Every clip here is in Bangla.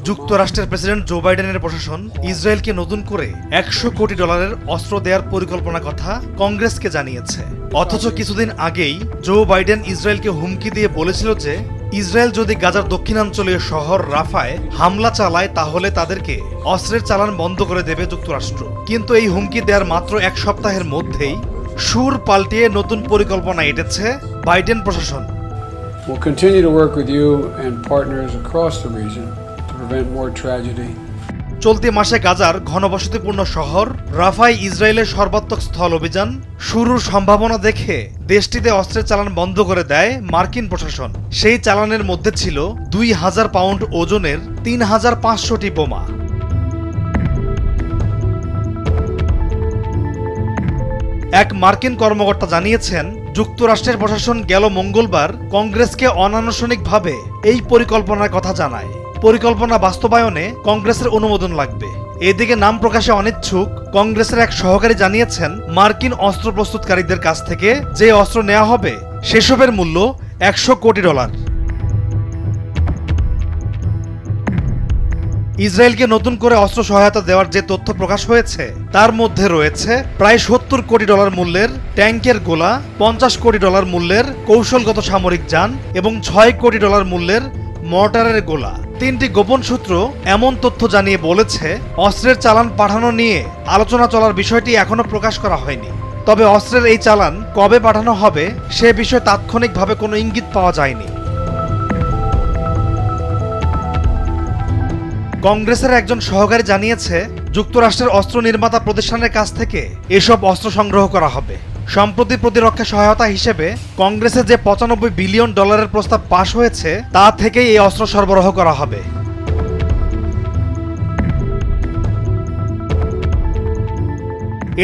যুক্তরাষ্ট্রের প্রেসিডেন্ট জো বাইডেনের প্রশাসন ইসরায়েলকে নতুন করে $100 কোটি অস্ত্র দেওয়ার পরিকল্পনার কথা কংগ্রেসকে জানিয়েছে। অথচ কিছুদিন আগেই জো বাইডেন ইসরায়েলকে হুমকি দিয়ে বলেছিল যে ইসরায়েল যদি গাজার দক্ষিণাঞ্চলীয় শহর রাফায় হামলা চালায় তাহলে তাদেরকে অস্ত্রের চালান বন্ধ করে দেবে যুক্তরাষ্ট্র। কিন্তু এই হুমকি দেওয়ার মাত্র এক সপ্তাহের মধ্যেই সুর পাল্টিয়ে নতুন পরিকল্পনা এঁটেছে বাইডেন প্রশাসন। We'll continue to work with you and partners across the region to prevent more tragedy. চলতি মাসে গাজার ঘনবসতিপূর্ণ শহর রাফায় ইসরায়েলের সর্বাত্মক স্থল অভিযান শুরুর সম্ভাবনা দেখে দেশটিতে অস্ত্রের চালান বন্ধ করে দেয় মার্কিন প্রশাসন। সেই চালানের মধ্যে ছিল 2000 পাউন্ড ওজনের 3500টি বোমা। এক মার্কিন কর্মকর্তা জানিয়েছেন, যুক্তরাষ্ট্রের প্রশাসন গেল মঙ্গলবার কংগ্রেসকে অনানুষ্ঠানিকভাবে এই পরিকল্পনার কথা জানায়। পরিকল্পনা বাস্তবায়নে কংগ্রেসের অনুমোদন লাগবে। এদিকে নাম প্রকাশে অনিচ্ছুক কংগ্রেসের এক সহকারী জানিয়েছেন, মার্কিন অস্ত্র প্রস্তুতকারীদের কাছ থেকে যে অস্ত্র নেওয়া হবে সেসবের মূল্য $100 কোটি। ইসরায়েলকে নতুন করে অস্ত্র সহায়তা দেওয়ার যে তথ্য প্রকাশ হয়েছে তার মধ্যে রয়েছে প্রায় $70 কোটি মূল্যের ট্যাঙ্কের গোলা, $50 কোটি মূল্যের কৌশলগত সামরিক যান এবং $6 কোটি মূল্যের মর্টারের গোলা। তিনটি গোপন সূত্র এমন তথ্য জানিয়ে বলেছে, অস্ত্রের চালান পাঠানো নিয়ে আলোচনা চলার বিষয়টি এখনো প্রকাশ করা হয়নি। তবে অস্ত্রের এই চালান কবে পাঠানো হবে সে বিষয়ে তাৎক্ষণিকভাবে কোনো ইঙ্গিত পাওয়া যায়নি। কংগ্রেসের একজন সহকারী জানিয়েছে, যুক্তরাষ্ট্রের অস্ত্র নির্মাতা প্রতিষ্ঠানের কাছ থেকে এসব অস্ত্র সংগ্রহ করা হবে। সম্প্রতি প্রতিরক্ষা সহায়তা হিসেবে কংগ্রেসে যে $95 বিলিয়ন প্রস্তাব পাশ হয়েছে তা থেকেই এই অস্ত্র সরবরাহ করা হবে।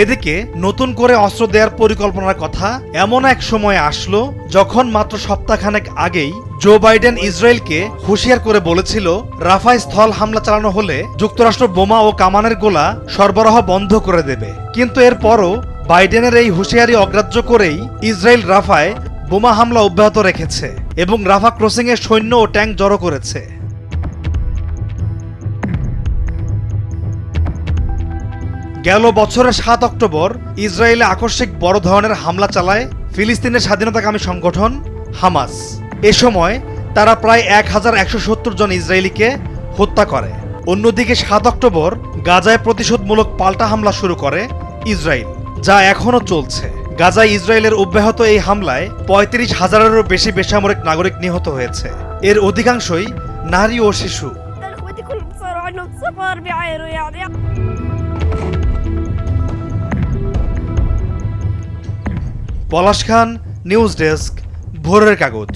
এদিকে নতুন করে অস্ত্র দেওয়ার পরিকল্পনার কথা এমন এক সময় আসলো যখন মাত্র সপ্তাহখানেক আগেই জো বাইডেন ইসরায়েলকে হুঁশিয়ার করে বলেছিল, রাফায় স্থল হামলা চালানো হলে যুক্তরাষ্ট্র বোমা ও কামানের গোলা সরবরাহ বন্ধ করে দেবে। কিন্তু এরপরও বাইডেনের এই হুঁশিয়ারি অগ্রাহ্য করেই ইসরায়েল রাফায় বোমা হামলা অব্যাহত রেখেছে এবং রাফা ক্রসিংয়ে সৈন্য ও ট্যাঙ্ক জড়ো করেছে। গেল বছরের 7 অক্টোবর ইসরায়েলে আকস্মিক বড় ধরনের হামলা চালায় ফিলিস্তিনের স্বাধীনতাকামী সংগঠন হামাস। এ সময় তারা প্রায় 1170 জন ইসরায়েলিকে হত্যা করে। অন্যদিকে 7 অক্টোবর গাজায় প্রতিশোধমূলক পাল্টা হামলা শুরু করে ইসরায়েল, যা এখনও চলছে। গাজায় ইসরায়েলের অব্যাহত এই হামলায় 35,000-এরও বেশি বেসামরিক নাগরিক নিহত হয়েছে। এর অধিকাংশই নারী ও শিশু। পলাশ খান, নিউজ ডেস্ক, ভোরের কাগজ।